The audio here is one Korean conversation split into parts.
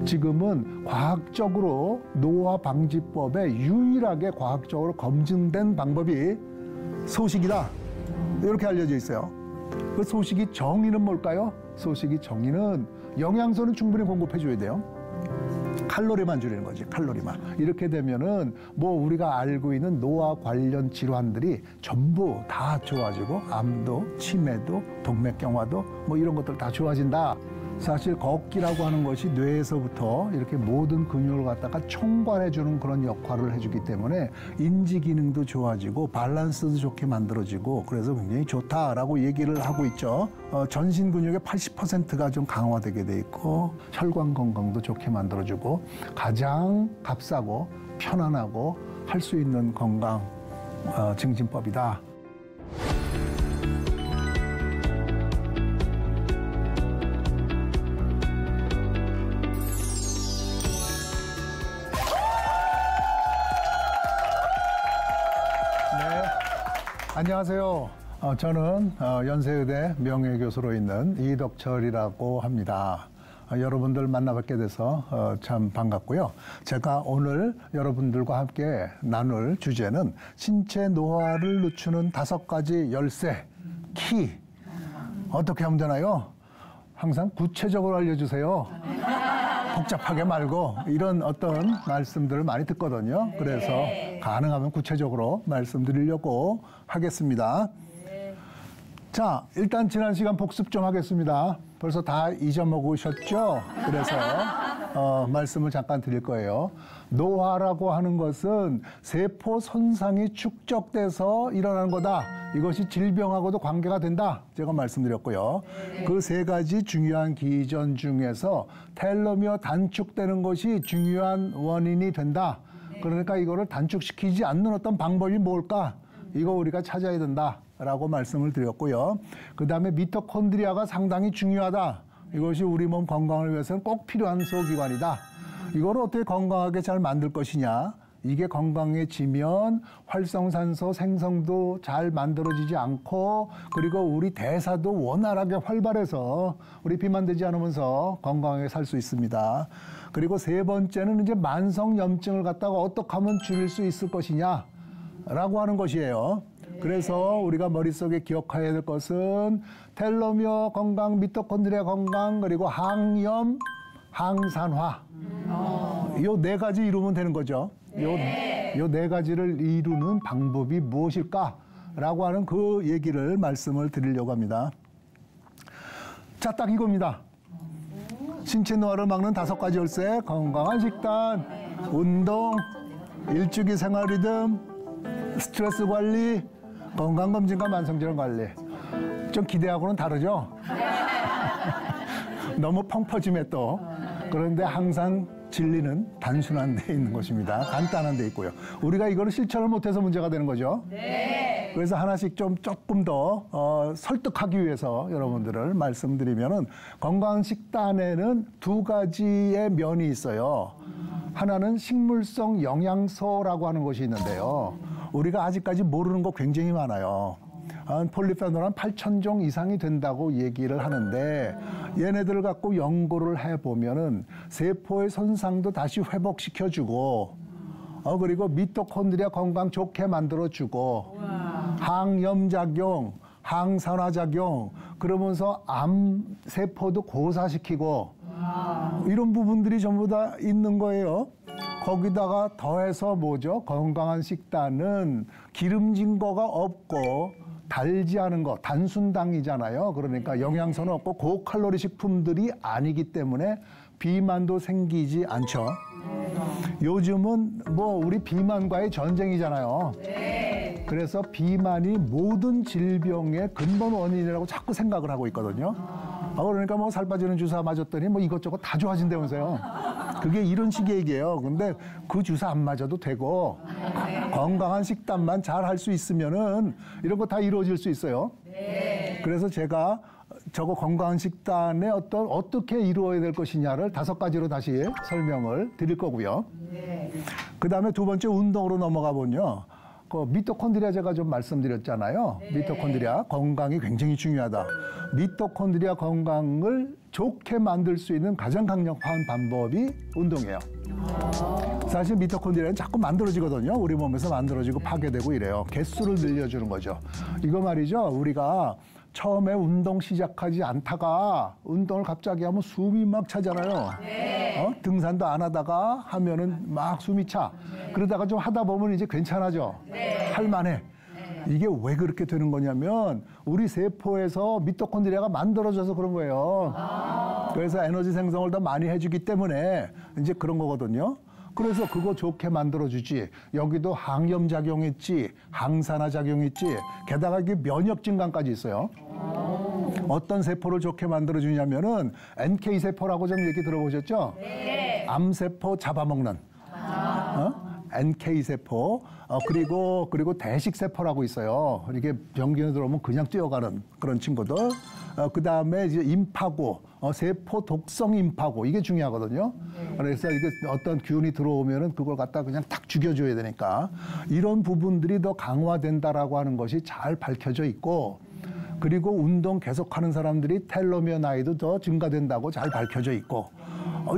지금은 과학적으로 노화 방지법에 유일하게 과학적으로 검증된 방법이 소식이다. 이렇게 알려져 있어요. 그 소식의 정의는 뭘까요? 소식의 정의는 영양소는 충분히 공급해 줘야 돼요. 칼로리만 줄이는 거지, 칼로리만. 이렇게 되면은 뭐 우리가 알고 있는 노화 관련 질환들이 전부 다 좋아지고 암도, 치매도, 동맥경화도 뭐 이런 것들 다 좋아진다. 사실 걷기라고 하는 것이 뇌에서부터 이렇게 모든 근육을 갖다가 총괄해주는 그런 역할을 해주기 때문에 인지 기능도 좋아지고 밸런스도 좋게 만들어지고 그래서 굉장히 좋다라고 얘기를 하고 있죠. 전신 근육의 80%가 좀 강화되게 돼 있고 혈관 건강도 좋게 만들어주고 가장 값싸고 편안하고 할 수 있는 건강 증진법이다. 안녕하세요. 저는 연세의대 명예교수로 있는 이덕철이라고 합니다. 여러분들 만나뵙게 돼서 참 반갑고요. 제가 오늘 여러분들과 함께 나눌 주제는 신체 노화를 늦추는 5가지 열쇠, 키. 어떻게 하면 되나요? 항상 구체적으로 알려주세요. 복잡하게 말고 이런 어떤 말씀들을 많이 듣거든요. 그래서 가능하면 구체적으로 말씀드리려고 하겠습니다. 자, 일단 지난 시간 복습 좀 하겠습니다. 벌써 다 잊어먹으셨죠? 그래서 말씀을 잠깐 드릴 거예요. 노화라고 하는 것은 세포 손상이 축적돼서 일어나는 거다. 이것이 질병하고도 관계가 된다. 제가 말씀드렸고요. 그 3가지 중요한 기전 중에서 텔로미어 단축되는 것이 중요한 원인이 된다. 그러니까 이거를 단축시키지 않는 어떤 방법이 뭘까? 이거 우리가 찾아야 된다라고 말씀을 드렸고요. 그 다음에 미토콘드리아가 상당히 중요하다. 이것이 우리 몸 건강을 위해서는 꼭 필요한 소기관이다. 이걸 어떻게 건강하게 잘 만들 것이냐. 이게 건강해지면 활성산소 생성도 잘 만들어지지 않고 그리고 우리 대사도 원활하게 활발해서 우리 비만 되지 않으면서 건강하게 살 수 있습니다. 그리고 3번째는 이제 만성염증을 갖다가 어떻게 하면 줄일 수 있을 것이냐 라고 하는 것이에요. 그래서 우리가 머릿속에 기억해야 될 것은 텔로미어 건강, 미토콘드리아 건강, 그리고 항염, 항산화. 이 4가지 이루면 되는 거죠. 이 4가지를 이루는 방법이 무엇일까라고 하는 그 얘기를 말씀을 드리려고 합니다. 자, 딱 이겁니다. 신체 노화를 막는 5가지 열쇠, 건강한 식단, 운동, 일주기 생활 리듬, 스트레스 관리, 건강검진과 만성질환 관리. 좀 기대하고는 다르죠? 너무 펑퍼짐에 또. 그런데 항상 진리는 단순한 데 있는 것입니다. 간단한 데 있고요. 우리가 이거를 실천을 못해서 문제가 되는 거죠. 네. 그래서 하나씩 좀 조금 더 설득하기 위해서 여러분들을 말씀드리면은 건강한 식단에는 2가지의 면이 있어요. 하나는 식물성 영양소라고 하는 것이 있는데요. 우리가 아직까지 모르는 거 굉장히 많아요. 폴리페놀 한 8,000종 이상이 된다고 얘기를 하는데 얘네들을 갖고 연구를 해보면은 세포의 손상도 다시 회복시켜주고 그리고 미토콘드리아 건강 좋게 만들어주고 항염작용, 항산화작용 그러면서 암세포도 고사시키고 이런 부분들이 전부 다 있는 거예요. 거기다가 더해서 뭐죠? 건강한 식단은 기름진 거가 없고 달지 않은 거, 단순당이잖아요. 그러니까 영양소는 없고 고칼로리 식품들이 아니기 때문에 비만도 생기지 않죠. 요즘은 뭐 우리 비만과의 전쟁이잖아요. 그래서 비만이 모든 질병의 근본 원인이라고 자꾸 생각을 하고 있거든요. 그러니까 뭐 살 빠지는 주사 맞았더니 뭐 이것저것 다 좋아진다면서요. 그게 이런 식의 얘기예요. 근데 그 주사 안 맞아도 되고 건강한 식단만 잘 할 수 있으면은 이런 거 다 이루어질 수 있어요. 그래서 제가 저거 건강한 식단에 어떻게 이루어야 될 것이냐를 5가지로 다시 설명을 드릴 거고요. 그 다음에 2번째 운동으로 넘어가 보면요. 그 미토콘드리아 제가 좀 말씀드렸잖아요. 미토콘드리아 건강이 굉장히 중요하다. 미토콘드리아 건강을 좋게 만들 수 있는 가장 강력한 방법이 운동이에요. 사실 미토콘드리아는 자꾸 만들어지거든요. 우리 몸에서 만들어지고 파괴되고 이래요. 개수를 늘려주는 거죠. 이거 말이죠. 우리가 처음에 운동 시작하지 않다가 운동을 갑자기 하면 숨이 막 차잖아요. 등산도 안 하다가 하면은 막 숨이 차. 그러다가 좀 하다 보면 이제 괜찮아져. 할만해. 이게 왜 그렇게 되는 거냐면 우리 세포에서 미토콘드리아가 만들어져서 그런 거예요. 그래서 에너지 생성을 더 많이 해주기 때문에 이제 그런 거거든요. 그래서 그거 좋게 만들어주지. 여기도 항염 작용이 있지, 항산화 작용이 있지, 게다가 이게 면역 증강까지 있어요. 어떤 세포를 좋게 만들어주냐면은 NK 세포라고 좀 얘기 들어보셨죠? 네. 암세포 잡아먹는. NK 세포. 그리고 대식 세포라고 있어요. 이게 병균에 들어오면 그냥 뛰어가는 그런 친구들. 그 다음에 이제 임파고, 세포 독성 임파고, 이게 중요하거든요. 그래서 이게 어떤 균이 들어오면은 그걸 갖다 그냥 탁 죽여줘야 되니까 이런 부분들이 더 강화된다라고 하는 것이 잘 밝혀져 있고, 그리고 운동 계속하는 사람들이 텔로미어 나이도 더 증가된다고 잘 밝혀져 있고,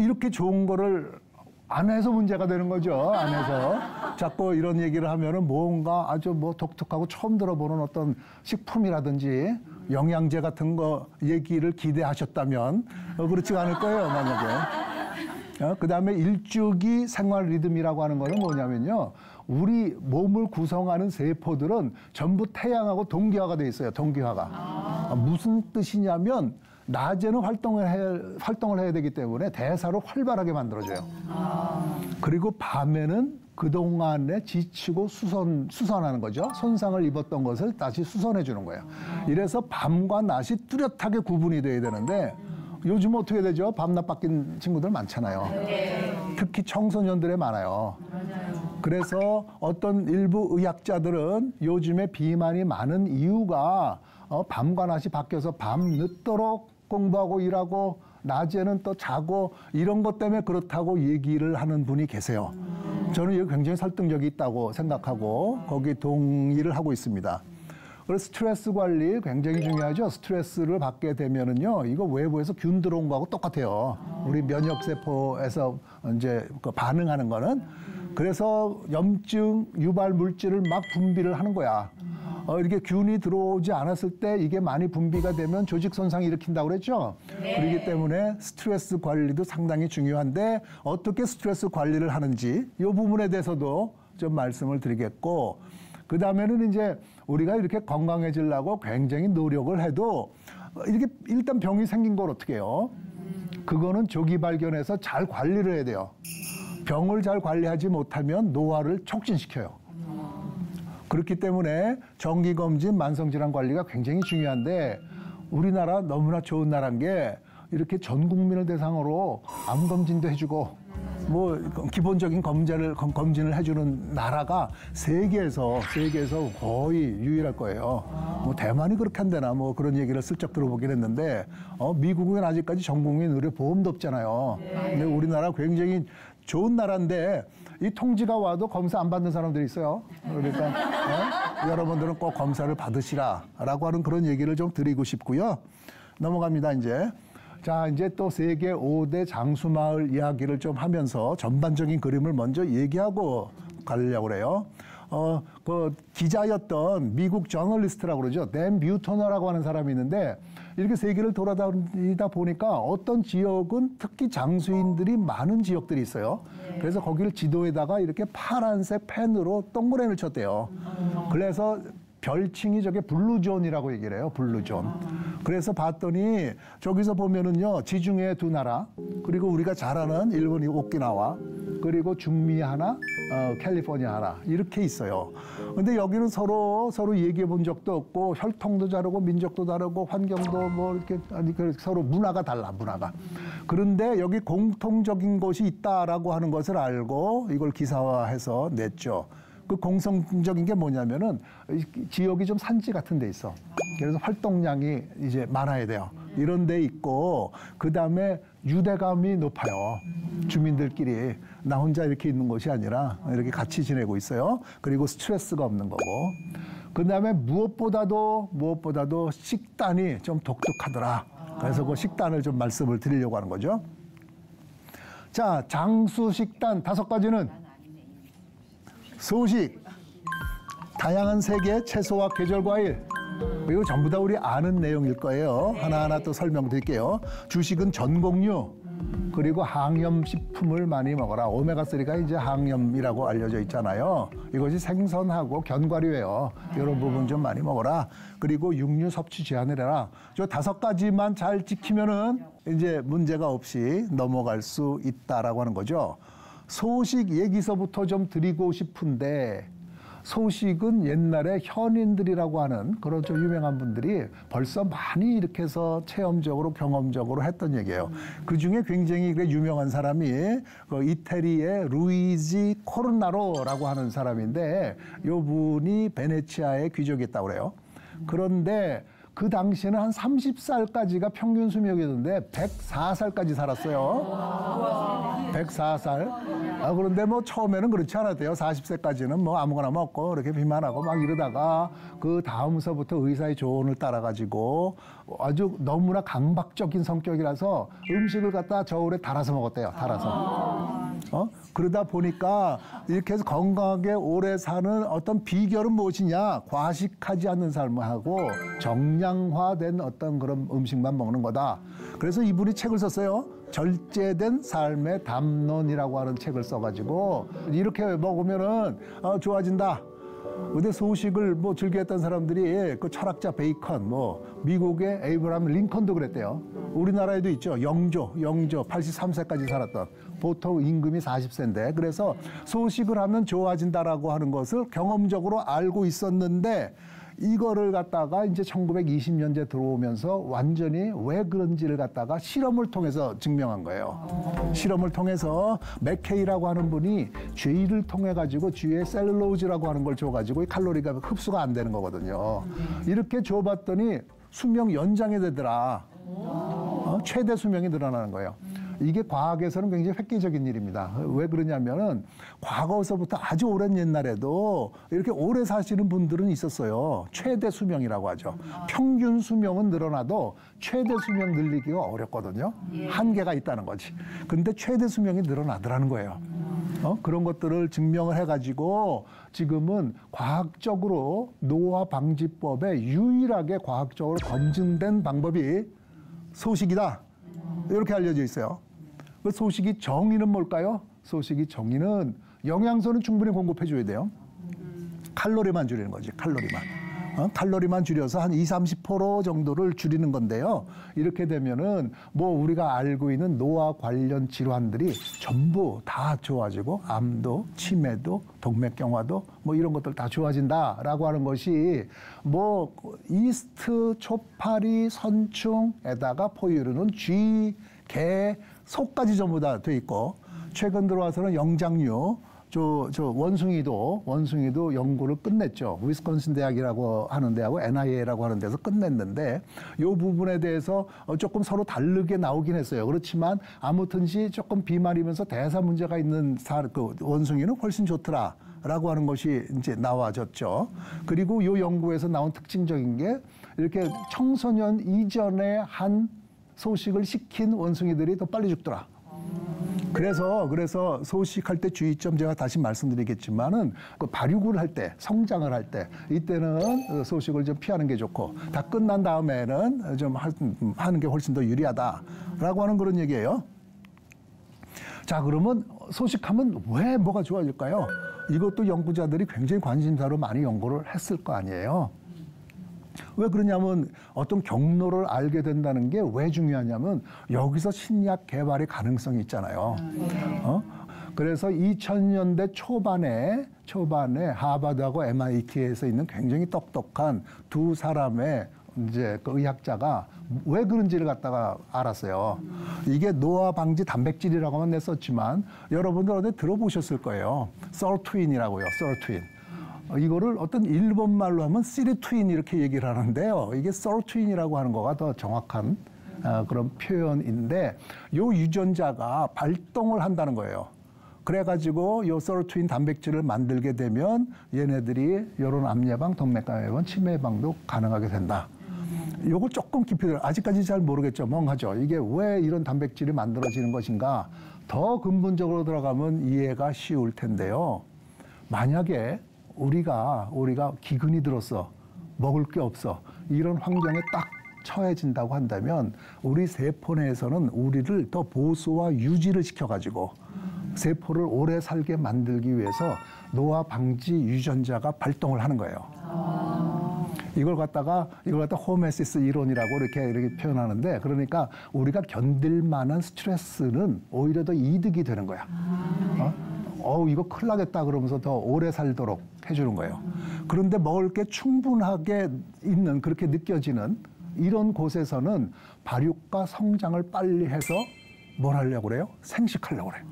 이렇게 좋은 거를 안 해서 문제가 되는 거죠. 안 해서. 자꾸 이런 얘기를 하면은 뭔가 아주 뭐 독특하고 처음 들어보는 어떤 식품이라든지 영양제 같은 거 얘기를 기대하셨다면 그렇지가 않을 거예요, 만약에. 그 다음에 일주기 생활 리듬이라고 하는 거는 뭐냐면요. 우리 몸을 구성하는 세포들은 전부 태양하고 동기화가 돼 있어요. 동기화가. 무슨 뜻이냐면 낮에는 활동을 해야 되기 때문에 대사를 활발하게 만들어줘요. 그리고 밤에는 그동안에 지치고 수선하는 거죠. 손상을 입었던 것을 다시 수선해 주는 거예요. 이래서 밤과 낮이 뚜렷하게 구분이 돼야 되는데 요즘 어떻게 되죠? 밤낮 바뀐 친구들 많잖아요. 특히 청소년들에 많아요. 그래서 어떤 일부 의학자들은 요즘에 비만이 많은 이유가 밤과 낮이 바뀌어서 밤 늦도록 공부하고 일하고 낮에는 또 자고 이런 것 때문에 그렇다고 얘기를 하는 분이 계세요. 저는 이거 굉장히 설득력이 있다고 생각하고 거기에 동의를 하고 있습니다. 그래서 스트레스 관리 굉장히 중요하죠. 스트레스를 받게 되면은요, 이거 외부에서 균 들어온 거하고 똑같아요. 우리 면역세포에서 이제 그 반응하는 거는. 그래서 염증 유발 물질을 막 분비를 하는 거야. 이렇게 균이 들어오지 않았을 때 이게 많이 분비가 되면 조직 손상을 일으킨다고 그랬죠. 그렇기 때문에 스트레스 관리도 상당히 중요한데 어떻게 스트레스 관리를 하는지 이 부분에 대해서도 좀 말씀을 드리겠고, 그 다음에는 이제 우리가 이렇게 건강해지려고 굉장히 노력을 해도 이렇게 일단 병이 생긴 걸 어떻게 해요? 그거는 조기 발견해서 잘 관리를 해야 돼요. 병을 잘 관리하지 못하면 노화를 촉진시켜요. 그렇기 때문에 정기검진, 만성질환 관리가 굉장히 중요한데 우리나라 너무나 좋은 나라인 게 이렇게 전 국민을 대상으로 암검진도 해주고 뭐 기본적인 검진을 해주는 나라가 세계에서 거의 유일할 거예요. 뭐 대만이 그렇게 한대나 뭐 그런 얘기를 슬쩍 들어보긴 했는데 미국은 아직까지 전 국민 의료보험도 없잖아요. 근데 우리나라 굉장히 좋은 나라인데 이 통지가 와도 검사 안 받는 사람들이 있어요. 그러니까 여러분들은 꼭 검사를 받으시라라고 하는 그런 얘기를 좀 드리고 싶고요. 넘어갑니다, 이제. 자, 이제 또 세계 5대 장수마을 이야기를 좀 하면서 전반적인 그림을 먼저 얘기하고 가려고 그래요. 그 기자였던 미국 저널리스트라고 그러죠. 댄 뮤터너라고 하는 사람이 있는데 이렇게 세계를 돌아다니다 보니까 어떤 지역은 특히 장수인들이 많은 지역들이 있어요. 그래서 거기를 지도에다가 이렇게 파란색 펜으로 동그라미를 쳤대요. 그래서 별칭이 저게 블루존이라고 얘기를 해요. 블루존. 그래서 봤더니 저기서 보면은요, 지중해 두 나라, 그리고 우리가 잘 아는 일본이 오키나와, 그리고 중미 하나, 캘리포니아 하나, 이렇게 있어요. 근데 여기는 서로 얘기해 본 적도 없고, 혈통도 다르고, 민족도 다르고, 환경도 뭐 이렇게, 서로 문화가 달라, 문화가. 그런데 여기 공통적인 곳이 있다라고 하는 것을 알고 이걸 기사화해서 냈죠. 그 공통적인 게 뭐냐면은 지역이 좀 산지 같은 데 있어. 그래서 활동량이 이제 많아야 돼요. 이런 데 있고, 그 다음에 유대감이 높아요. 주민들끼리 나 혼자 이렇게 있는 것이 아니라 이렇게 같이 지내고 있어요. 그리고 스트레스가 없는 거고. 그다음에 무엇보다도 식단이 좀 독특하더라. 그래서 그 식단을 좀 말씀을 드리려고 하는 거죠. 자, 장수 식단 5가지는 소식, 다양한 색의 채소와 계절 과일, 이거 전부 다 우리 아는 내용일 거예요. 하나하나 또 설명드릴게요. 주식은 전곡류, 그리고 항염식품을 많이 먹어라. 오메가3가 이제 항염이라고 알려져 있잖아요. 이것이 생선하고 견과류예요. 이런 부분 좀 많이 먹어라. 그리고 육류 섭취 제한을 해라. 저 5가지만 잘 지키면은 이제 문제가 없이 넘어갈 수 있다라고 하는 거죠. 소식 얘기서부터 좀 드리고 싶은데, 소식은 옛날에 현인들이라고 하는 그런 좀 유명한 분들이 벌써 많이 이렇게 해서 체험적으로 경험적으로 했던 얘기예요. 그중에 굉장히 유명한 사람이 그 이태리의 루이지 코르나로라고 하는 사람인데, 요 분이 베네치아의 귀족이었다고 그래요. 그런데 그 당시에는 한 30살까지가 평균 수명이었는데 104살까지 살았어요. 104살. 그런데 뭐 처음에는 그렇지 않았대요. 40세까지는 뭐 아무거나 먹고 이렇게 비만하고 막 이러다가 그 다음서부터 의사의 조언을 따라가지고 아주 너무나 강박적인 성격이라서 음식을 갖다 저울에 달아서 먹었대요. 달아서. 그러다 보니까 이렇게 해서 건강하게 오래 사는 어떤 비결은 무엇이냐? 과식하지 않는 삶하고 정량화된 어떤 그런 음식만 먹는 거다. 그래서 이분이 책을 썼어요. 절제된 삶의 담론이라고 하는 책을 써가지고 이렇게 먹으면은 좋아진다. 근데 소식을 뭐 즐겼던 사람들이 그 철학자 베이컨, 뭐 미국의 에이브라함 링컨도 그랬대요. 우리나라에도 있죠. 영조 83세까지 살았던, 보통 임금이 40세인데 그래서 소식을 하면 좋아진다라고 하는 것을 경험적으로 알고 있었는데, 이거를 갖다가 이제 1920년대 들어오면서 완전히 왜 그런지를 갖다가 실험을 통해서 증명한 거예요. 실험을 통해서 맥케이라고 하는 분이 쥐를 통해 가지고 쥐의 셀룰로즈라고 하는 걸 줘가지고 칼로리가 흡수가 안 되는 거거든요. 이렇게 줘봤더니 수명 연장이 되더라. 최대 수명이 늘어나는 거예요. 이게 과학에서는 굉장히 획기적인 일입니다. 왜 그러냐면은 과거서부터 아주 오랜 옛날에도 이렇게 오래 사시는 분들은 있었어요. 최대 수명이라고 하죠. 평균 수명은 늘어나도 최대 수명 늘리기가 어렵거든요. 한계가 있다는 거지. 근데 최대 수명이 늘어나더라는 거예요. 그런 것들을 증명을 해가지고 지금은 과학적으로 노화 방지법에 유일하게 과학적으로 검증된 방법이 소식이다. 이렇게 알려져 있어요. 그 소식이 정의는 뭘까요? 소식이 정의는 영양소는 충분히 공급해줘야 돼요. 칼로리만 줄이는 거지, 칼로리만. 칼로리만 줄여서 한 20-30% 정도를 줄이는 건데요. 이렇게 되면은 뭐 우리가 알고 있는 노화 관련 질환들이 전부 다 좋아지고, 암도, 치매도, 동맥경화도 뭐 이런 것들 다 좋아진다라고 하는 것이 뭐 이스트, 초파리, 선충에다가 포유류는 쥐, 개, 소까지 전부 다 돼 있고, 최근 들어와서는 영장류, 원숭이도 연구를 끝냈죠. 위스콘신 대학이라고 하는 데하고 NIA라고 하는 데서 끝냈는데, 이 부분에 대해서 조금 서로 다르게 나오긴 했어요. 그렇지만 아무튼지 조금 비만이면서 대사 문제가 있는 그 원숭이는 훨씬 좋더라. 라고 하는 것이 이제 나와졌죠. 그리고 이 연구에서 나온 특징적인 게, 이렇게 청소년 이전에 한 소식을 시킨 원숭이들이 더 빨리 죽더라. 그래서 소식할 때 주의점 제가 다시 말씀드리겠지만은, 그 발육을 할 때, 성장을 할 때, 이때는 소식을 좀 피하는 게 좋고, 다 끝난 다음에는 좀 하는 게 훨씬 더 유리하다라고 하는 그런 얘기예요. 자, 그러면 소식하면 왜 뭐가 좋아질까요? 이것도 연구자들이 굉장히 관심사로 많이 연구를 했을 거 아니에요. 왜 그러냐면 어떤 경로를 알게 된다는 게 왜 중요하냐면 여기서 신약 개발의 가능성이 있잖아요. 그래서 2000년대 초반에 하버드하고 MIT에서 있는 굉장히 똑똑한 두 사람의 이제 그 의학자가 왜 그런지를 갖다가 알았어요. 이게 노화 방지 단백질이라고만 냈었지만 여러분들 어디 들어보셨을 거예요. 썰트윈이라고요. 썰트윈. 이거를 어떤 일본 말로 하면 시리트윈 이렇게 얘기를 하는데요. 이게 썰트윈이라고 하는 거가 더 정확한 그런 표현인데 요 유전자가 발동을 한다는 거예요. 그래가지고 요 서로토닌 단백질을 만들게 되면 얘네들이 이런 암 예방, 동맥암 예방, 치매 예방도 가능하게 된다. 요거 조금 깊이 들어 아직까지 잘 모르겠죠. 멍하죠. 이게 왜 이런 단백질이 만들어지는 것인가 더 근본적으로 들어가면 이해가 쉬울 텐데요. 만약에 우리가 기근이 들었어, 먹을 게 없어, 이런 환경에 딱 처해진다고 한다면 우리 세포 내에서는 우리를 더 보수와 유지를 시켜가지고 세포를 오래 살게 만들기 위해서 노화 방지 유전자가 발동을 하는 거예요. 이걸 갖다가 호메시스 이론이라고 이렇게 표현하는데, 그러니까 우리가 견딜 만한 스트레스는 오히려 더 이득이 되는 거야. 이거 큰일 나겠다 그러면서 더 오래 살도록 해주는 거예요. 그런데 먹을 게 충분하게 있는, 그렇게 느껴지는 이런 곳에서는 발육과 성장을 빨리 해서 뭘 하려고 그래요? 생식하려고 그래요.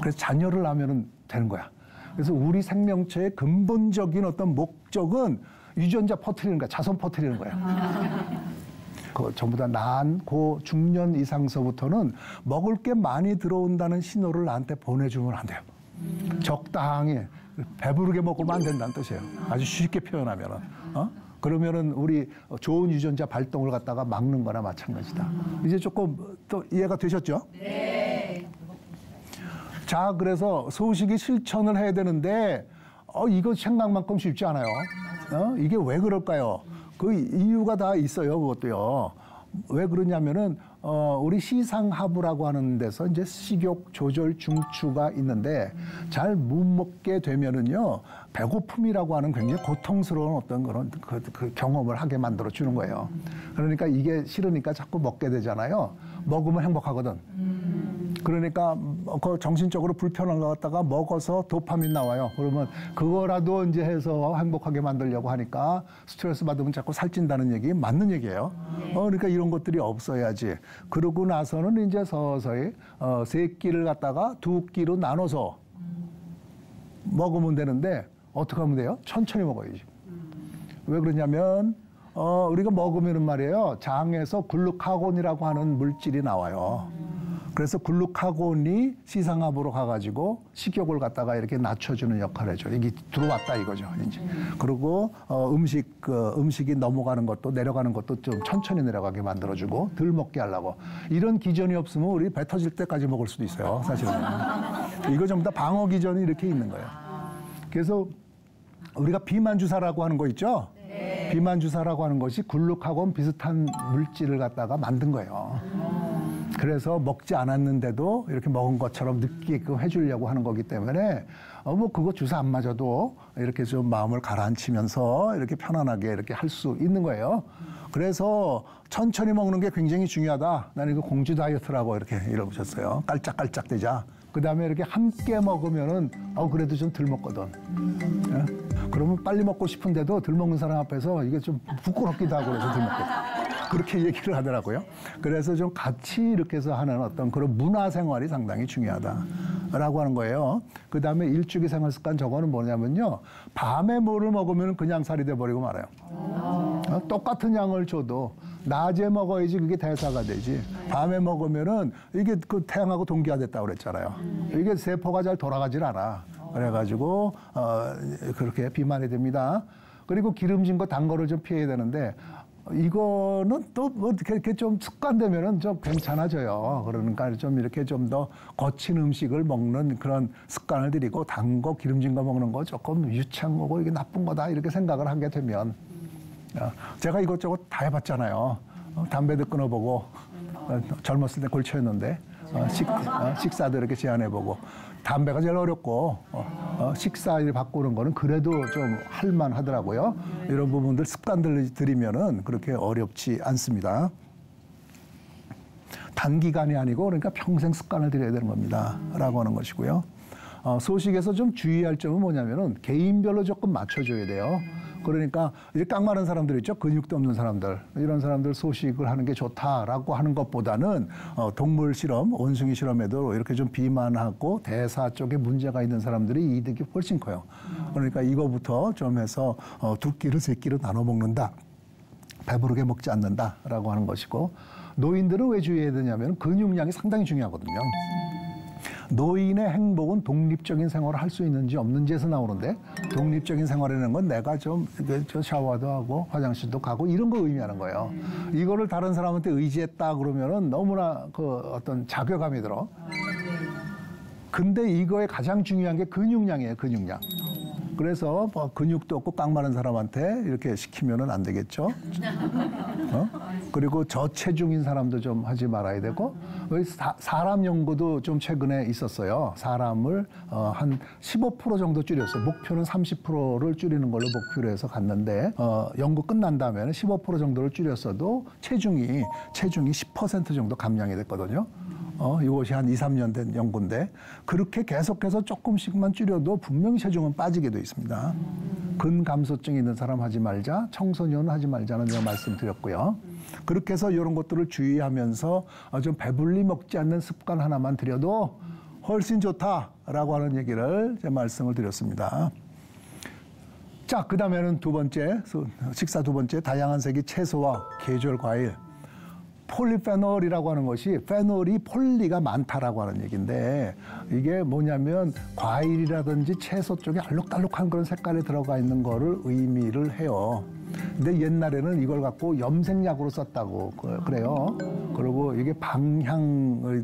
그래서 자녀를 낳으면 되는 거야. 그래서 우리 생명체의 근본적인 어떤 목적은 유전자 퍼뜨리는 거야. 자손 퍼뜨리는 거야. 전부 다 고 중년 이상서부터는 먹을 게 많이 들어온다는 신호를 나한테 보내주면 안 돼요. 적당히 배부르게 먹으면 안 된다는 뜻이에요. 아주 쉽게 표현하면은. 그러면은 우리 좋은 유전자 발동을 갖다가 막는 거나 마찬가지다. 이제 조금 또 이해가 되셨죠? 네. 자, 그래서 소식이 실천을 해야 되는데 이거 생각만큼 쉽지 않아요. 이게 왜 그럴까요? 그 이유가 다 있어요. 그것도요. 왜 그러냐면은 우리 시상하부라고 하는 데서 이제 식욕 조절 중추가 있는데 잘 못 먹게 되면은요 배고픔이라고 하는 굉장히 고통스러운 어떤 그런 그 경험을 하게 만들어 주는 거예요. 그러니까 이게 싫으니까 자꾸 먹게 되잖아요. 먹으면 행복하거든. 그러니까 그 정신적으로 불편한 거 갖다가 먹어서 도파민 나와요. 그러면 그거라도 이제 해서 행복하게 만들려고 하니까 스트레스 받으면 자꾸 살찐다는 얘기 맞는 얘기예요. 그러니까 이런 것들이 없어야지. 그러고 나서는 이제 서서히 세 끼를 갖다가 두 끼로 나눠서 먹으면 되는데 어떻게 하면 돼요? 천천히 먹어야지. 왜 그러냐면 우리가 먹으면은 말이에요. 장에서 글루카곤이라고 하는 물질이 나와요. 그래서 글루카곤이 시상하부로 가가지고 식욕을 갖다가 이렇게 낮춰주는 역할을 해줘. 이게 들어왔다 이거죠. 이제. 그리고 음식이 넘어가는 것도 내려가는 것도 좀 천천히 내려가게 만들어주고 덜 먹게 하려고. 이런 기전이 없으면 우리 배 터질 때까지 먹을 수도 있어요. 사실은. 이거 전부 다 방어 기전이 이렇게 있는 거예요. 그래서 우리가 비만 주사라고 하는 거 있죠? 네. 비만 주사라고 하는 것이 글루카곤 비슷한 물질을 갖다가 만든 거예요. 그래서 먹지 않았는데도 이렇게 먹은 것처럼 느끼게끔 해주려고 하는 거기 때문에 그거 주사 안 맞아도 이렇게 좀 마음을 가라앉히면서 이렇게 편안하게 이렇게 할 수 있는 거예요. 그래서 천천히 먹는 게 굉장히 중요하다. 나는 이거 공주 다이어트라고 이렇게 이러셨어요. 깔짝깔짝 되자. 그 다음에 이렇게 함께 먹으면은 그래도 좀 덜 먹거든. 예? 그러면 빨리 먹고 싶은데도 덜 먹는 사람 앞에서 이게 좀 부끄럽기도 하고 그래서 덜 먹거든. 그렇게 얘기를 하더라고요. 그래서 좀 같이 이렇게 해서 하는 어떤 그런 문화 생활이 상당히 중요하다라고 하는 거예요. 그 다음에 일주기 생활 습관 저거는 뭐냐면요. 밤에 뭐를 먹으면 그냥 살이 돼버리고 말아요. 똑같은 양을 줘도 낮에 먹어야지 그게 대사가 되지. 밤에 먹으면은 이게 그 태양하고 동기화됐다고 그랬잖아요. 이게 세포가 잘 돌아가질 않아. 그래가지고 그렇게 비만이 됩니다. 그리고 기름진 거, 단 거를 좀 피해야 되는데 이거는 또 뭐 이렇게 좀 습관되면은 좀 괜찮아져요. 그러니까 좀 이렇게 좀 더 거친 음식을 먹는 그런 습관을 들이고 단 거, 기름진 거 먹는 거 조금 유치한 거고 이게 나쁜 거다 이렇게 생각을 하게 되면 제가 이것저것 다 해봤잖아요. 담배도 끊어보고 젊었을 때 골초였는데 식사도 이렇게 제한해보고 담배가 제일 어렵고 식사를 바꾸는 거는 그래도 좀 할만하더라고요. 이런 부분들 습관들을 들이면은 그렇게 어렵지 않습니다. 단기간이 아니고 그러니까 평생 습관을 들여야 되는 겁니다. 라고 하는 것이고요. 소식에서 좀 주의할 점은 뭐냐면은 개인별로 조금 맞춰줘야 돼요. 그러니까 이제 깡 마른 사람들 있죠. 근육도 없는 사람들. 이런 사람들 소식을 하는 게 좋다라고 하는 것보다는 동물 실험, 원숭이 실험에도 이렇게 좀 비만하고 대사 쪽에 문제가 있는 사람들이 이득이 훨씬 커요. 그러니까 이거부터 좀 해서 두 끼를 세 끼로 나눠 먹는다. 배부르게 먹지 않는다라고 하는 것이고, 노인들은 왜 주의해야 되냐면 근육량이 상당히 중요하거든요. 노인의 행복은 독립적인 생활을 할 수 있는지 없는지에서 나오는데, 독립적인 생활이라는 건 내가 좀 샤워도 하고 화장실도 가고 이런 거 의미하는 거예요. 이거를 다른 사람한테 의지했다 그러면은 너무나 그 어떤 자괴감이 들어. 근데 이거의 가장 중요한 게 근육량이에요, 근육량. 그래서 뭐 근육도 없고 깡 마른 사람한테 이렇게 시키면은 안 되겠죠. 그리고 저체중인 사람도 좀 하지 말아야 되고, 사람 연구도 좀 최근에 있었어요. 사람을 한 15% 정도 줄였어요. 목표는 30%를 줄이는 걸로 목표로 해서 갔는데, 연구 끝난 다음에는 15% 정도를 줄였어도 체중이 10% 정도 감량이 됐거든요. 이것이 한 2, 3년 된 연구인데, 그렇게 계속해서 조금씩만 줄여도 분명히 체중은 빠지게 돼 있습니다. 근감소증이 있는 사람 하지 말자, 청소년은 하지 말자는 제가 말씀드렸고요. 그렇게 해서 이런 것들을 주의하면서 좀 배불리 먹지 않는 습관 하나만 들여도 훨씬 좋다라고 하는 얘기를 제가 말씀을 드렸습니다. 자, 그 다음에는 식사 두 번째, 다양한 색의 채소와 계절 과일. 폴리페놀이라고 하는 것이, 페놀이 폴리가 많다라고 하는 얘기인데, 이게 뭐냐면 과일이라든지 채소 쪽에 알록달록한 그런 색깔이 들어가 있는 거를 의미를 해요. 근데 옛날에는 이걸 갖고 염색약으로 썼다고 그래요. 그리고 이게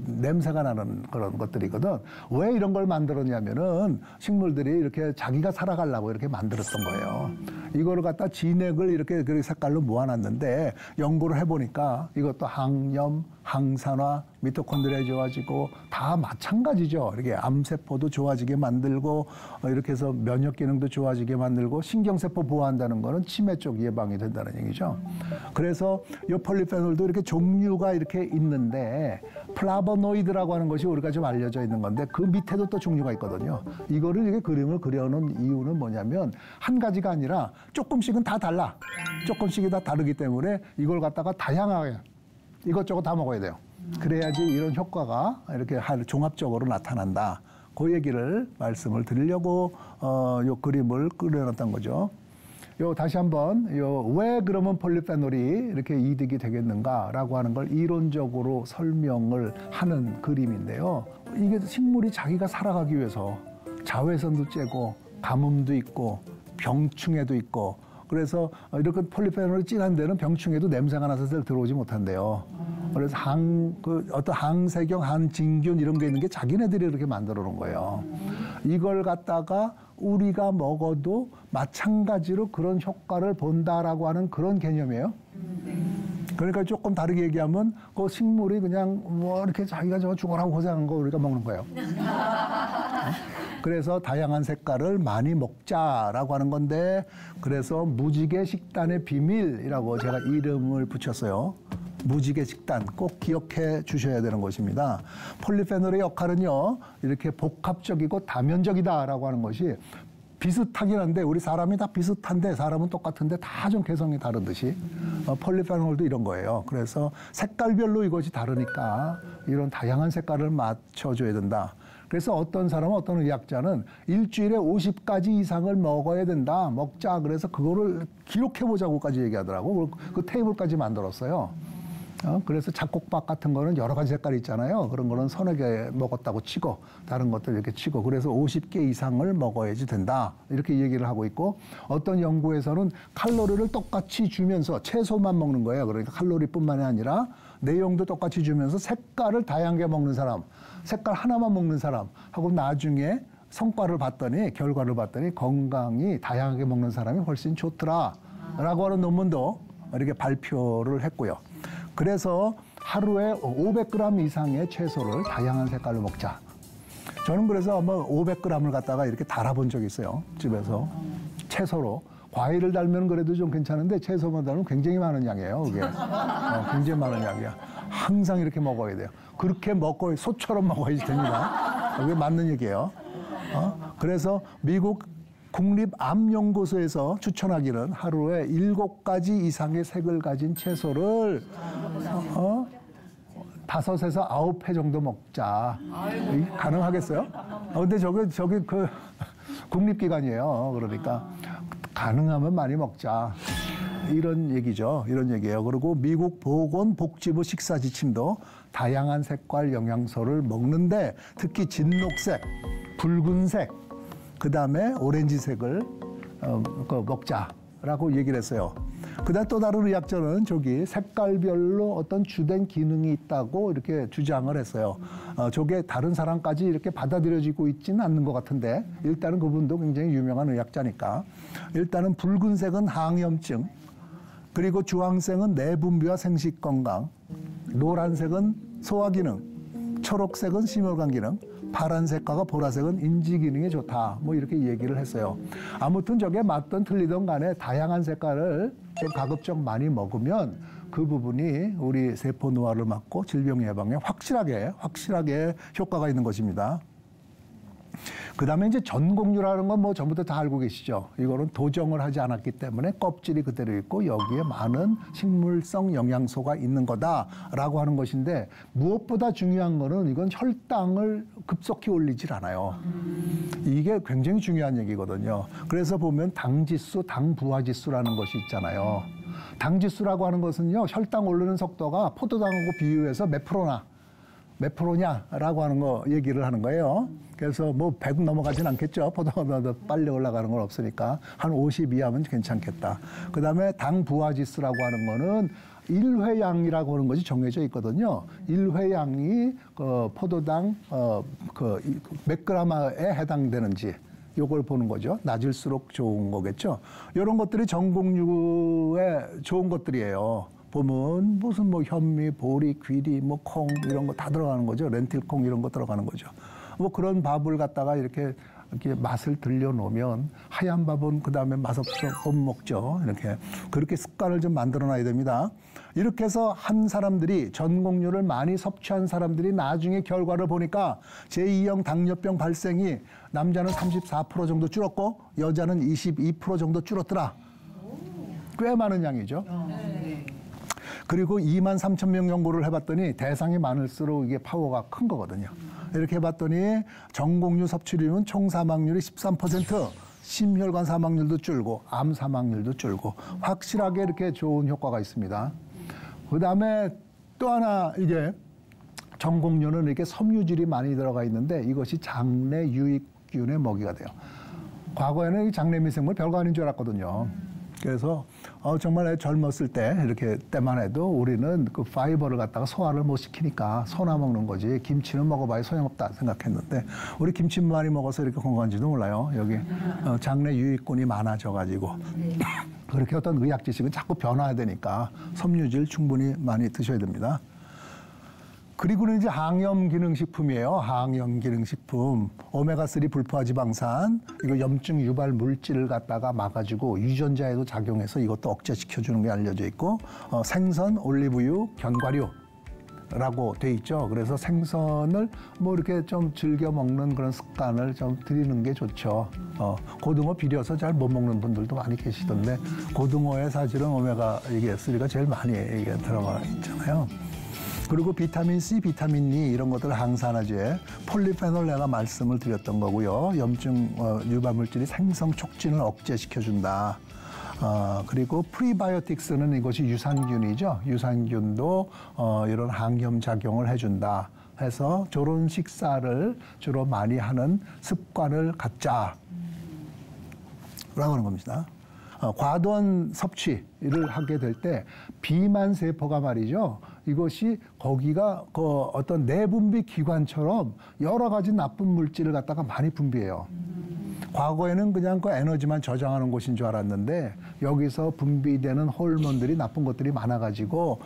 냄새가 나는 그런 것들이거든. 왜 이런 걸 만들었냐면은 식물들이 이렇게 자기가 살아가려고 이렇게 만들었던 거예요. 이거를 갖다 진액을 이렇게 색깔로 모아놨는데, 연구를 해보니까 이것도 항염, 항산화, 미토콘드리아 좋아지고 다 마찬가지죠. 이렇게 암세포도 좋아지게 만들고, 이렇게 해서 면역 기능도 좋아지게 만들고, 신경세포 보호한다는 거는 치매 쪽 예방이 된다는 얘기죠. 그래서 이 폴리페놀도 이렇게 종류가 이렇게 있는데, 플라보노이드라고 하는 것이 우리가 좀 알려져 있는 건데, 그 밑에도 또 종류가 있거든요. 이거를 이렇게 그림을 그려놓은 이유는 뭐냐면, 한 가지가 아니라 조금씩은 다 달라. 조금씩이 다 다르기 때문에 이걸 갖다가 다양하게 이것저것 다 먹어야 돼요. 그래야지 이런 효과가 이렇게 종합적으로 나타난다. 그 얘기를 말씀을 드리려고 요 그림을 그려놨던 거죠. 다시 한번 왜 그러면 폴리페놀이 이렇게 이득이 되겠는가라고 하는 걸 이론적으로 설명을 하는 그림인데요. 이게 식물이 자기가 살아가기 위해서 자외선도 쬐고 가뭄도 있고 병충해도 있고, 그래서 이렇게 폴리페놀이 진한 데는 병충해도 냄새가 나서 들어오지 못한대요. 그래서 어떤 항세경, 항진균 이런 게 있는 게 자기네들이 이렇게 만들어 놓은 거예요. 이걸 갖다가 우리가 먹어도 마찬가지로 그런 효과를 본다라고 하는 그런 개념이에요. 그러니까 조금 다르게 얘기하면 그 식물이 그냥 뭐 이렇게 자기가 저 죽어라고 고생한 거 우리가 먹는 거예요. 그래서 다양한 색깔을 많이 먹자라고 하는 건데, 그래서 무지개 식단의 비밀이라고 제가 이름을 붙였어요. 무지개 식단 꼭 기억해 주셔야 되는 것입니다. 폴리페놀의 역할은요, 이렇게 복합적이고 다면적이다라고 하는 것이 비슷하긴 한데, 우리 사람이 다 비슷한데 사람은 똑같은데 다 좀 개성이 다르듯이 폴리페놀도 이런 거예요. 그래서 색깔별로 이것이 다르니까 이런 다양한 색깔을 맞춰줘야 된다. 그래서 어떤 사람은, 어떤 의학자는 일주일에 50가지 이상을 먹어야 된다, 먹자. 그래서 그거를 기록해보자고까지 얘기하더라고. 그 테이블까지 만들었어요. 그래서 잡곡밥 같은 거는 여러 가지 색깔이 있잖아요. 그런 거는 서너 개 먹었다고 치고, 다른 것들 이렇게 치고, 그래서 50개 이상을 먹어야지 된다, 이렇게 얘기를 하고 있고, 어떤 연구에서는 칼로리를 똑같이 주면서 채소만 먹는 거예요. 그러니까 칼로리뿐만이 아니라 내용도 똑같이 주면서 색깔을 다양하게 먹는 사람, 색깔 하나만 먹는 사람 하고 나중에 결과를 봤더니 건강이 다양하게 먹는 사람이 훨씬 좋더라라고 하는 논문도 이렇게 발표를 했고요. 그래서 하루에 500g 이상의 채소를 다양한 색깔로 먹자. 저는 그래서 한번 500g을 갖다가 이렇게 달아본 적이 있어요. 집에서 채소로. 과일을 달면 그래도 좀 괜찮은데 채소만 달면 굉장히 많은 양이에요. 그게 굉장히 많은 양이야. 항상 이렇게 먹어야 돼요. 그렇게 먹고 소처럼 먹어야지 됩니다. 그게 맞는 얘기예요. 그래서 미국 국립암연구소에서 추천하기는 하루에 7가지 이상의 색을 가진 채소를 5에서 9회 정도 먹자. 가능하겠어요? 근데 저기 국립기관이에요. 그러니까 가능하면 많이 먹자. 이런 얘기죠. 이런 얘기예요. 그리고 미국 보건복지부 식사지침도 다양한 색깔 영양소를 먹는데 특히 진녹색, 붉은색, 그다음에 오렌지색을 먹자라고 얘기를 했어요. 그다음 또 다른 의학자는 저기 색깔별로 어떤 주된 기능이 있다고 이렇게 주장을 했어요. 저게 다른 사람까지 이렇게 받아들여지고 있지는 않는 것 같은데 일단은 그분도 굉장히 유명한 의학자니까 일단은 붉은색은 항염증, 그리고 주황색은 내분비와 생식 건강, 노란색은 소화 기능, 초록색은 심혈관 기능, 파란색과 보라색은 인지 기능에 좋다. 뭐 이렇게 얘기를 했어요. 아무튼 저게 맞든 틀리든 간에 다양한 색깔을 좀 가급적 많이 먹으면 그 부분이 우리 세포 노화를 막고 질병 예방에 확실하게 효과가 있는 것입니다. 그다음에 이제 전곡류라는 건 뭐 전부터 다 알고 계시죠. 이거는 도정을 하지 않았기 때문에 껍질이 그대로 있고 여기에 많은 식물성 영양소가 있는 거다라고 하는 것인데 무엇보다 중요한 거는 이건 혈당을 급속히 올리질 않아요. 이게 굉장히 중요한 얘기거든요. 그래서 보면 당지수, 당부하지수라는 것이 있잖아요. 당지수라고 하는 것은요, 혈당 오르는 속도가 포도당하고 비유해서 몇 프로냐라고 하는 거 얘기를 하는 거예요. 그래서 뭐 100 넘어가진 않겠죠. 포도당보다 빨리 올라가는 건 없으니까 한 50 이하면 괜찮겠다. 그다음에 당부하지수라고 하는 거는 1회양이라고 하는 것이 정해져 있거든요. 1회양이 포도당 몇 그램에 해당되는지 요걸 보는 거죠. 낮을수록 좋은 거겠죠. 이런 것들이 전곡류에 좋은 것들이에요. 보면 무슨 뭐 현미, 보리, 귀리, 뭐 콩 이런 거 다 들어가는 거죠. 렌틸콩 이런 거 들어가는 거죠. 뭐 그런 밥을 갖다가 이렇게 맛을 들려놓으면 하얀 밥은 그다음에 맛없어 못 먹죠. 이렇게 그렇게 습관을 좀 만들어놔야 됩니다. 이렇게 해서 한 사람들이 전곡류를 많이 섭취한 사람들이 나중에 결과를 보니까 제2형 당뇨병 발생이 남자는 34% 정도 줄었고 여자는 22% 정도 줄었더라. 꽤 많은 양이죠. 그리고 23,000명 연구를 해봤더니 대상이 많을수록 이게 파워가 큰 거거든요. 이렇게 해봤더니 전곡류 섭취량은 총 사망률이 13%, 심혈관 사망률도 줄고 암 사망률도 줄고 확실하게 이렇게 좋은 효과가 있습니다. 그다음에 또 하나 이게 전곡류는 이렇게 섬유질이 많이 들어가 있는데 이것이 장내 유익균의 먹이가 돼요. 과거에는 이 장내 미생물 별거 아닌 줄 알았거든요. 그래서 정말 젊었을 때 이렇게 때만 해도 우리는 그 파이버를 갖다가 소화를 못 시키니까 소나 먹는 거지 김치는 먹어봐야 소용없다 생각했는데 우리 김치 많이 먹어서 이렇게 건강한지도 몰라요. 여기 장내 유익균이 많아져가지고 그렇게 어떤 의학 지식은 자꾸 변화해야 되니까 섬유질 충분히 많이 드셔야 됩니다. 그리고는 이제 항염기능식품이에요. 항염기능식품. 오메가3 불포화지방산, 이거 염증 유발 물질을 갖다가 막아주고 유전자에도 작용해서 이것도 억제시켜주는 게 알려져 있고, 생선, 올리브유, 견과류라고 돼 있죠. 그래서 생선을 뭐 이렇게 좀 즐겨 먹는 그런 습관을 좀 들이는 게 좋죠. 고등어 비려서 잘 못 먹는 분들도 많이 계시던데, 고등어에 사실은 오메가3가 제일 많이 이게 들어가 있잖아요. 그리고 비타민C, 비타민 E 이런 것들을 항산화제, 폴리페놀 내가 말씀을 드렸던 거고요. 염증 유발 물질이 생성 촉진을 억제시켜준다. 그리고 프리바이오틱스는 이것이 유산균이죠. 유산균도 이런 항염 작용을 해준다. 해서 저런 식사를 주로 많이 하는 습관을 갖자라고 하는 겁니다. 과도한 섭취를 하게 될 때 비만 세포가 말이죠. 이것이 거기가 그 어떤 내분비 기관처럼 여러 가지 나쁜 물질을 갖다가 많이 분비해요. 과거에는 그냥 그 에너지만 저장하는 곳인 줄 알았는데 여기서 분비되는 호르몬들이 나쁜 것들이 많아가지고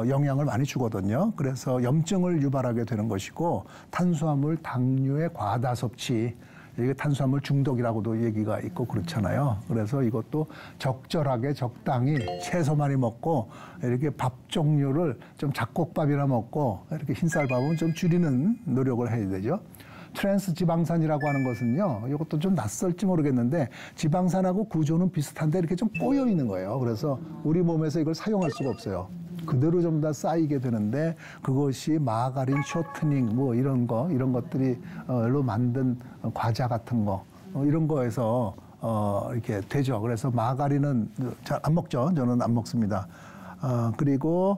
영향을 많이 주거든요. 그래서 염증을 유발하게 되는 것이고 탄수화물, 당류의 과다 섭취, 이게 탄수화물 중독이라고도 얘기가 있고 그렇잖아요. 그래서 이것도 적절하게 적당히 채소 많이 먹고 이렇게 밥 종류를 좀 잡곡밥이나 먹고 이렇게 흰쌀밥은 좀 줄이는 노력을 해야 되죠. 트랜스 지방산이라고 하는 것은요, 이것도 좀 낯설지 모르겠는데 지방산하고 구조는 비슷한데 이렇게 좀 꼬여 있는 거예요. 그래서 우리 몸에서 이걸 사용할 수가 없어요. 그대로 좀 다 쌓이게 되는데 그것이 마가린, 쇼트닝 뭐 이런 것들이 로 만든 과자 같은 거 이런 거에서 이렇게 되죠. 그래서 마가린은 잘 안 먹죠. 저는 안 먹습니다. 그리고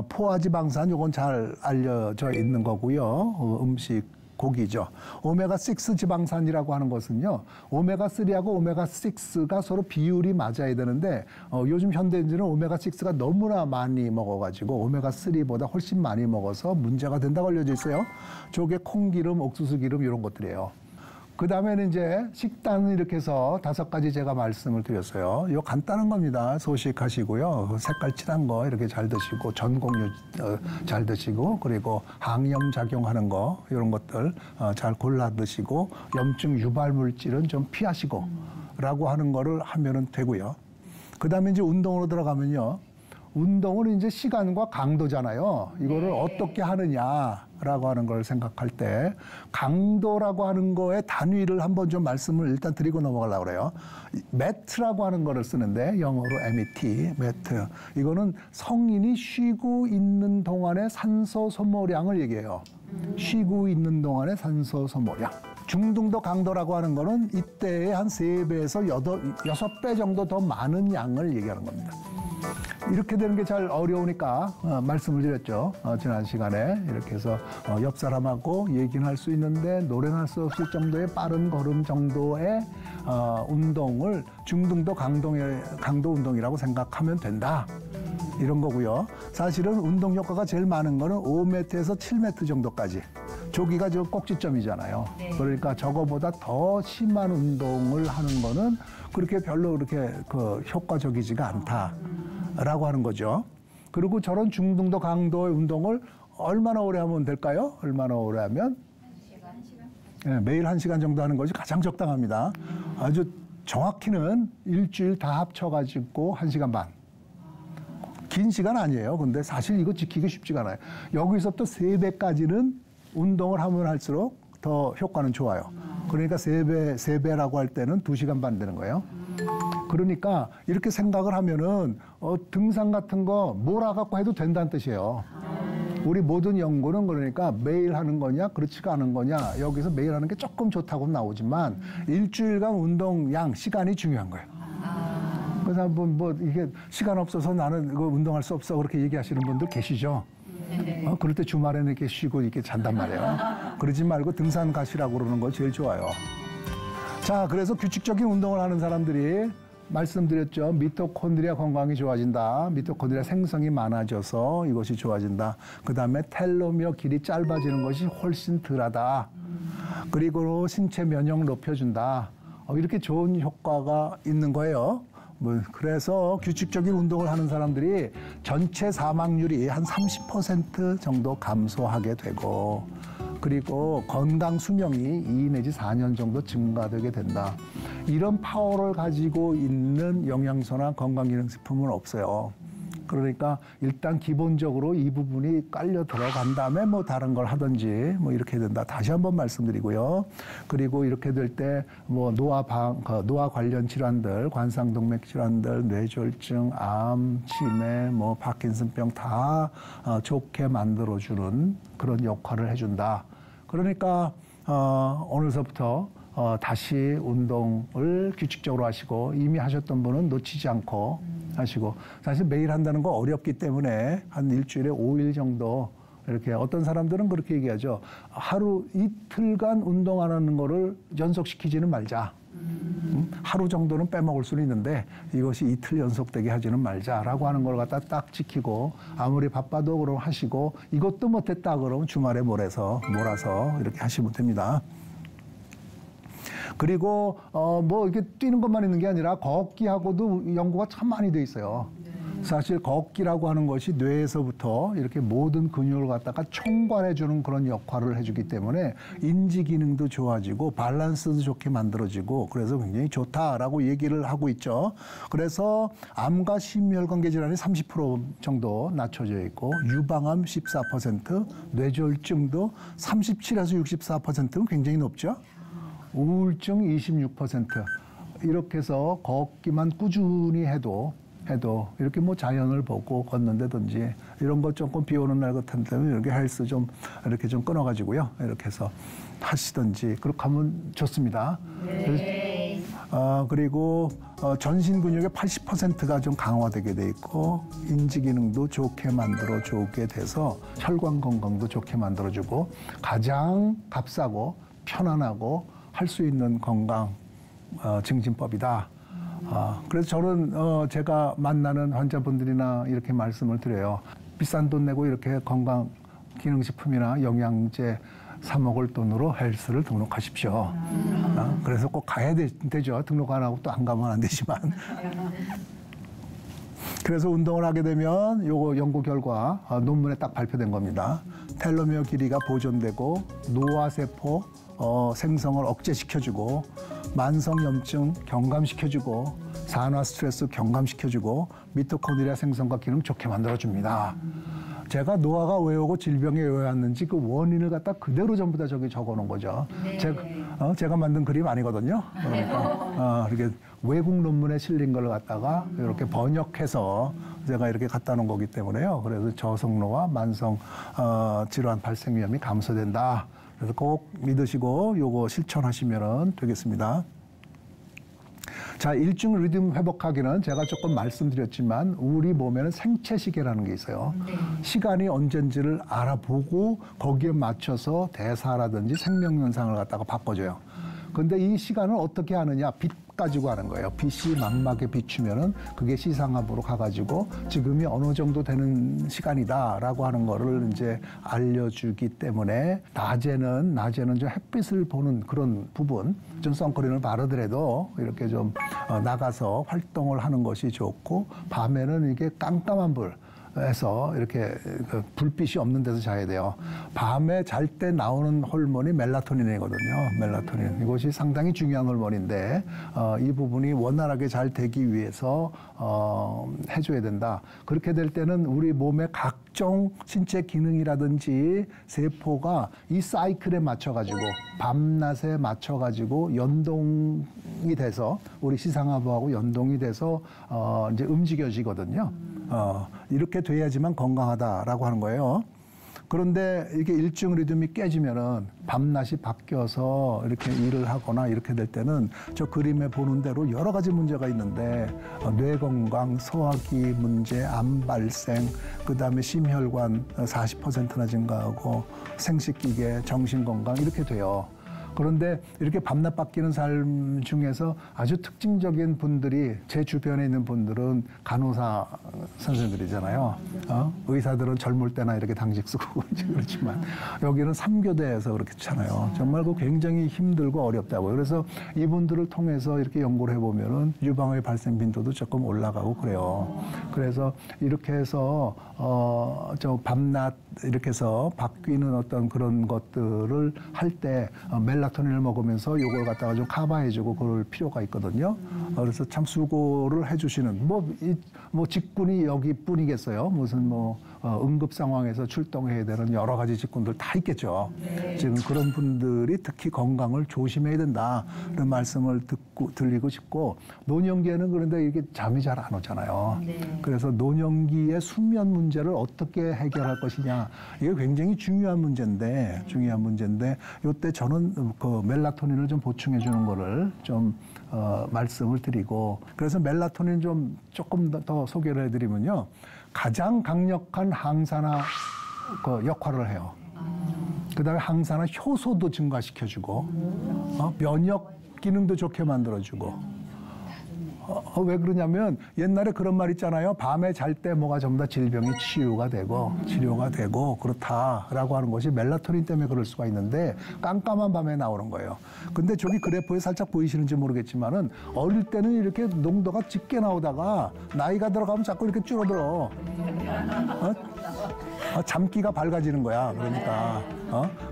포화지방산 요건 잘 알려져 있는 거고요. 음식 고기죠. 오메가6 지방산이라고 하는 것은요. 오메가3하고 오메가6가 서로 비율이 맞아야 되는데 요즘 현대인들은 오메가6가 너무나 많이 먹어가지고 오메가3보다 훨씬 많이 먹어서 문제가 된다고 알려져 있어요. 저게 콩기름, 옥수수 기름 이런 것들이에요. 그 다음에는 이제 식단을 이렇게 해서 5가지 제가 말씀을 드렸어요. 이거 간단한 겁니다. 소식하시고요. 색깔 칠한 거 이렇게 잘 드시고 전곡류 잘 드시고 그리고 항염 작용하는 거 이런 것들 잘 골라 드시고 염증 유발 물질은 좀 피하시고 라고 하는 거를 하면은 되고요. 그 다음에 이제 운동으로 들어가면요. 운동은 이제 시간과 강도잖아요. 이거를 어떻게 하느냐라고 하는 걸 생각할 때 강도라고 하는 거의 단위를 한번 좀 말씀을 일단 드리고 넘어가려고 그래요. 매트라고 하는 거를 쓰는데 영어로 MET, 매트. 이거는 성인이 쉬고 있는 동안의 산소 소모량을 얘기해요. 쉬고 있는 동안의 산소 소모량. 중등도 강도라고 하는 거는 이때의 한 3배에서 6배 정도 더 많은 양을 얘기하는 겁니다. 이렇게 되는 게 잘 어려우니까 말씀을 드렸죠. 지난 시간에 이렇게 해서 옆 사람하고 얘기는 할 수 있는데 노래는 할 수 없을 정도의 빠른 걸음 정도의 운동을 중등도 강도 운동이라고 생각하면 된다. 이런 거고요. 사실은 운동 효과가 제일 많은 거는 5m에서 7m 정도까지. 저기가 저 꼭지점이잖아요. 네. 그러니까 저거보다 더 심한 운동을 하는 거는 그렇게 별로 그렇게 효과적이지가 않다라고 하는 거죠. 그리고 저런 중등도 강도의 운동을 얼마나 오래 하면 될까요? 얼마나 오래 하면? 1시간? 네, 매일 1시간 정도 하는 것이 가장 적당합니다. 아주 정확히는 일주일 다 합쳐가지고 1시간 반. 긴 시간 아니에요. 근데 사실 이거 지키기 쉽지가 않아요. 여기서부터 3배까지는 운동을 하면 할수록 더 효과는 좋아요. 그러니까 3배라고 할 때는 2시간 반 되는 거예요. 그러니까 이렇게 생각을 하면은 등산 같은 거 몰아갖고 해도 된다는 뜻이에요. 우리 모든 연구는 그러니까 매일 하는 거냐 그렇지가 않은 거냐 여기서 매일 하는 게 조금 좋다고 나오지만 일주일간 운동량 시간이 중요한 거예요. 그래서 뭐 이게 시간 없어서 나는 이거 운동할 수 없어 그렇게 얘기하시는 분들 계시죠. 그럴 때 주말에는 이렇게 쉬고 이렇게 잔단 말이에요. 그러지 말고 등산 가시라고 그러는 거 제일 좋아요. 자, 그래서 규칙적인 운동을 하는 사람들이 말씀드렸죠. 미토콘드리아 건강이 좋아진다. 미토콘드리아 생성이 많아져서 이것이 좋아진다. 그 다음에 텔로미어 길이 짧아지는 것이 훨씬 덜하다. 그리고 신체 면역 높여준다. 이렇게 좋은 효과가 있는 거예요. 그래서 규칙적인 운동을 하는 사람들이 전체 사망률이 한 30% 정도 감소하게 되고 그리고 건강 수명이 2 내지 4년 정도 증가되게 된다. 이런 파워를 가지고 있는 영양소나 건강기능식품은 없어요. 그러니까 일단 기본적으로 이 부분이 깔려 들어간 다음에 뭐 다른 걸 하든지 뭐 이렇게 된다. 다시 한번 말씀드리고요. 그리고 이렇게 될 때 뭐 노화 관련 질환들, 관상동맥 질환들, 뇌졸중, 암, 치매, 뭐 파킨슨병 다 좋게 만들어주는 그런 역할을 해준다. 그러니까 오늘서부터 다시 운동을 규칙적으로 하시고 이미 하셨던 분은 놓치지 않고 하시고 사실 매일 한다는 거 어렵기 때문에 한 일주일에 5일 정도 이렇게 어떤 사람들은 그렇게 얘기하죠. 하루 이틀간 운동 안 하는 거를 연속시키지는 말자. 하루 정도는 빼먹을 수는 있는데 이것이 이틀 연속되게 하지는 말자라고 하는 걸 갖다 딱 지키고 아무리 바빠도 그럼 하시고 이것도 못했다 그러면 주말에 몰아서 이렇게 하시면 됩니다. 그리고 뭐 이렇게 뛰는 것만 있는 게 아니라 걷기하고도 연구가 참 많이 돼 있어요. 사실 걷기라고 하는 것이 뇌에서부터 이렇게 모든 근육을 갖다가 총괄해주는 그런 역할을 해주기 때문에 인지 기능도 좋아지고 밸런스도 좋게 만들어지고 그래서 굉장히 좋다라고 얘기를 하고 있죠. 그래서 암과 심혈관계 질환이 30% 정도 낮춰져 있고 유방암 14%, 뇌졸중도 37에서 64%는 굉장히 높죠. 우울증 26% 이렇게 해서 걷기만 꾸준히 해도 이렇게 뭐 자연을 보고 걷는다든지 이런 거 조금 비 오는 날 같은데 이렇게 헬스 좀 이렇게 좀 끊어가지고요 이렇게 해서 하시든지 그렇게 하면 좋습니다. 네. 그리고 전신 근육의 80%가 좀 강화되게 돼 있고 인지 기능도 좋게 만들어주게 돼서 혈관 건강도 좋게 만들어주고 가장 값싸고 편안하고 할 수 있는 건강 증진법이다. 그래서 저는 제가 만나는 환자분들이나 이렇게 말씀을 드려요. 비싼 돈 내고 이렇게 건강 기능식품이나 영양제 사 먹을 돈으로 헬스를 등록하십시오. 그래서 꼭 가야 되죠. 등록 안 하고 또 안 가면 안 되지만. 그래서 운동을 하게 되면 요거 연구 결과 논문에 딱 발표된 겁니다. 텔로미어 길이가 보존되고 노화세포 생성을 억제시켜주고 만성염증 경감시켜주고 산화 스트레스 경감시켜주고 미토콘드리아 생성과 기능 좋게 만들어줍니다. 제가 노화가 왜 오고 질병이 왜 왔는지 그 원인을 갖다 그대로 전부 다 저기 적어놓은 거죠. 네. 제가 만든 그림 아니거든요. 그러니까 이렇게 외국 논문에 실린 걸 갖다가 이렇게 번역해서 제가 이렇게 갖다 놓은 거기 때문에요. 그래서 저성노화, 만성 질환 발생 위험이 감소된다. 그래서 꼭 믿으시고 요거 실천하시면 되겠습니다. 자, 일중 리듬 회복하기는 제가 조금 말씀드렸지만 우리 몸에는 생체 시계라는 게 있어요. 시간이 언젠지를 알아보고 거기에 맞춰서 대사라든지 생명 현상을 갖다가 바꿔줘요. 근데 이 시간을 어떻게 하느냐? 빛 가지고 하는 거예요. 빛이 망막에 비추면은 그게 시상압으로 가가지고 지금이 어느 정도 되는 시간이다라고 하는 거를 이제 알려주기 때문에 낮에는 좀 햇빛을 보는 그런 부분, 좀 선크림을 바르더라도 이렇게 좀 나가서 활동을 하는 것이 좋고 밤에는 이게 깜깜한 불에서 이렇게 불빛이 없는 데서 자야 돼요. 밤에 잘 때 나오는 호르몬이 멜라토닌이거든요. 멜라토닌. 이것이 상당히 중요한 호르몬인데 이 부분이 원활하게 잘 되기 위해서 해줘야 된다. 그렇게 될 때는 우리 몸의 각종 신체 기능이라든지 세포가 이 사이클에 맞춰가지고 밤낮에 맞춰가지고 연동이 돼서 우리 시상하부하고 연동이 돼서 이제 움직여지거든요. 이렇게 돼야지만 건강하다라고 하는 거예요. 그런데 이게 일중 리듬이 깨지면은 밤낮이 바뀌어서 이렇게 일을 하거나 이렇게 될 때는 저 그림에 보는 대로 여러 가지 문제가 있는데 뇌 건강, 소화기 문제, 암 발생, 그다음에 심혈관 40%나 증가하고 생식기계, 정신 건강 이렇게 돼요. 그런데 이렇게 밤낮 바뀌는 삶 중에서 아주 특징적인 분들이 제 주변에 있는 분들은 간호사 선생님들이잖아요. 의사들은 젊을 때나 이렇게 당직 쓰고 그렇지만 여기는 3교대에서 그렇잖아요. 정말 그 굉장히 힘들고 어렵다고요. 그래서 이분들을 통해서 이렇게 연구를 해보면은 유방암의 발생 빈도도 조금 올라가고 그래요. 그래서 이렇게 해서 저 밤낮 이렇게 해서 바뀌는 어떤 그런 것들을 할 때 멜라토닌을 먹으면서 요걸 갖다가 좀 커버해주고 그럴 필요가 있거든요. 그래서 참 수고를 해주시는 뭐 직군이 여기뿐이겠어요. 무슨 응급 상황에서 출동해야 되는 여러 가지 직군들 다 있겠죠. 네. 지금 그런 분들이 특히 건강을 조심해야 된다. 그런 말씀을 드리고 싶고 노년기에는 그런데 이게 잠이 잘 안 오잖아요. 네. 그래서 노년기의 수면 문제를 어떻게 해결할 것이냐 이게 굉장히 중요한 문제인데 이때 저는 그 멜라토닌을 좀 보충해 주는 거를 좀 말씀을 드리고 그래서 멜라토닌 좀 조금 더 소개를 해드리면요. 가장 강력한 항산화 그 역할을 해요. 그다음에 항산화 효소도 증가시켜주고 면역 기능도 좋게 만들어주고 왜 그러냐면 옛날에 그런 말 있잖아요. 밤에 잘 때 뭐가 전부 다 질병이 치료가 되고 그렇다라고 하는 것이 멜라토닌 때문에 그럴 수가 있는데 깜깜한 밤에 나오는 거예요. 근데 저기 그래프에 살짝 보이시는지 모르겠지만은 어릴 때는 이렇게 농도가 짙게 나오다가 나이가 들어가면 자꾸 이렇게 줄어들어. 잠기가 밝아지는 거야. 그러니까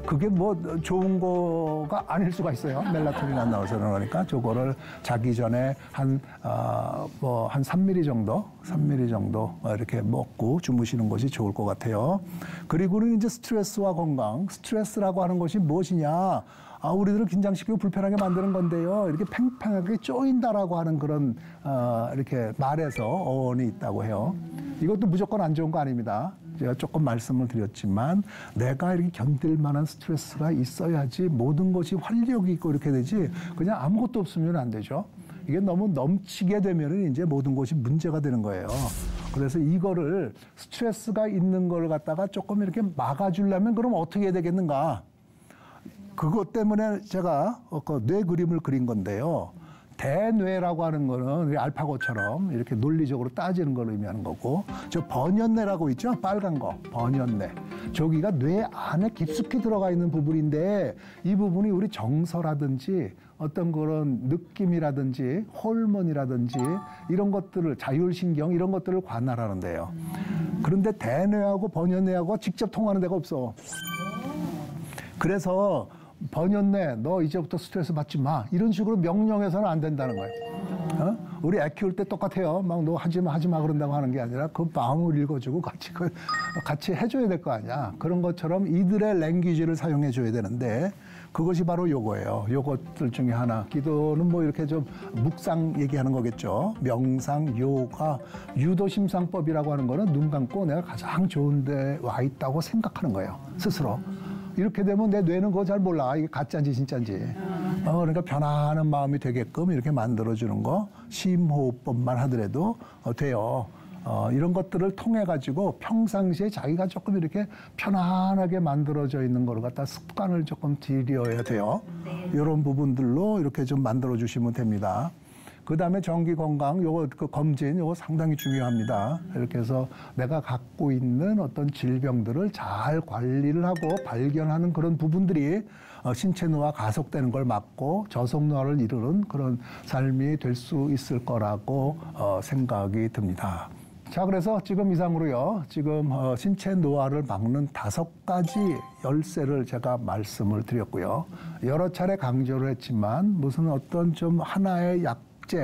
그게 뭐 좋은 거가 아닐 수가 있어요. 멜라토닌 안 나와서는. 그러니까 저거를 자기 전에 한 3mm 정도 이렇게 먹고 주무시는 것이 좋을 것 같아요. 그리고는 이제 스트레스와 건강. 스트레스라고 하는 것이 무엇이냐? 우리들을 긴장시키고 불편하게 만드는 건데요. 이렇게 팽팽하게 쪼인다라고 하는 그런 이렇게 말에서 어원이 있다고 해요. 이것도 무조건 안 좋은 거 아닙니다. 제가 조금 말씀을 드렸지만 내가 이렇게 견딜 만한 스트레스가 있어야지 모든 것이 활력이 있고 이렇게 되지 그냥 아무것도 없으면 안 되죠. 이게 너무 넘치게 되면은 이제 모든 것이 문제가 되는 거예요. 그래서 이거를 스트레스가 있는 걸 갖다가 조금 이렇게 막아주려면 그럼 어떻게 해야 되겠는가? 그것 때문에 제가 그 뇌 그림을 그린 건데요. 대뇌라고 하는 거는 알파고처럼 이렇게 논리적으로 따지는 걸 의미하는 거고, 저 번연뇌라고 있죠? 빨간 거, 번연뇌. 저기가 뇌 안에 깊숙이 들어가 있는 부분인데, 이 부분이 우리 정서라든지 어떤 그런 느낌이라든지 호르몬이라든지 이런 것들을, 자율신경 이런 것들을 관할하는데요. 그런데 대뇌하고 번연뇌하고 직접 통하는 데가 없어. 그래서 번연뇌, 너 이제부터 스트레스 받지 마, 이런 식으로 명령해서는 안 된다는 거예요. 어? 우리 애 키울 때 똑같아요. 막 너 하지 마 그런다고 하는 게 아니라 그 마음을 읽어주고 같이 해줘야 될 거 아니야. 그런 것처럼 이들의 랭귀지를 사용해 줘야 되는데, 그것이 바로 요거예요. 요것들 중에 하나. 기도는 뭐 이렇게 좀 묵상 얘기하는 거겠죠. 명상, 요가, 유도심상법이라고 하는 거는 눈 감고 내가 가장 좋은 데 와 있다고 생각하는 거예요, 스스로. 이렇게 되면 내 뇌는 그거 잘 몰라. 이게 가짜인지 진짜인지. 그러니까 편안한 마음이 되게끔 이렇게 만들어주는 거, 심호흡법만 하더라도 돼요. 이런 것들을 통해 가지고 평상시에 자기가 조금 이렇게 편안하게 만들어져 있는 걸 갖다 습관을 조금 들여야 돼요. 이런 부분들로 이렇게 좀 만들어 주시면 됩니다. 그 다음에 정기 건강, 요거 그 검진, 요거 상당히 중요합니다. 이렇게 해서 내가 갖고 있는 어떤 질병들을 잘 관리를 하고 발견하는 그런 부분들이 신체 노화 가속되는 걸 막고 저속 노화를 이루는 그런 삶이 될 수 있을 거라고 생각이 듭니다. 자, 그래서 지금 이상으로요, 지금 신체 노화를 막는 5가지 열쇠를 제가 말씀을 드렸고요. 여러 차례 강조를 했지만 무슨 어떤 좀 하나의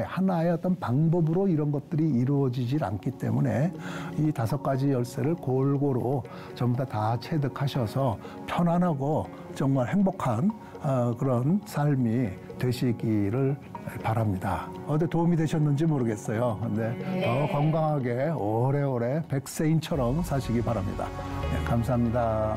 하나의 어떤 방법으로 이런 것들이 이루어지질 않기 때문에 이 5가지 열쇠를 골고루 전부 다 체득하셔서 편안하고 정말 행복한 그런 삶이 되시기를 바랍니다. 어디 도움이 되셨는지 모르겠어요. 근데 더 건강하게 오래오래 백세인처럼 사시기 바랍니다. 네, 감사합니다.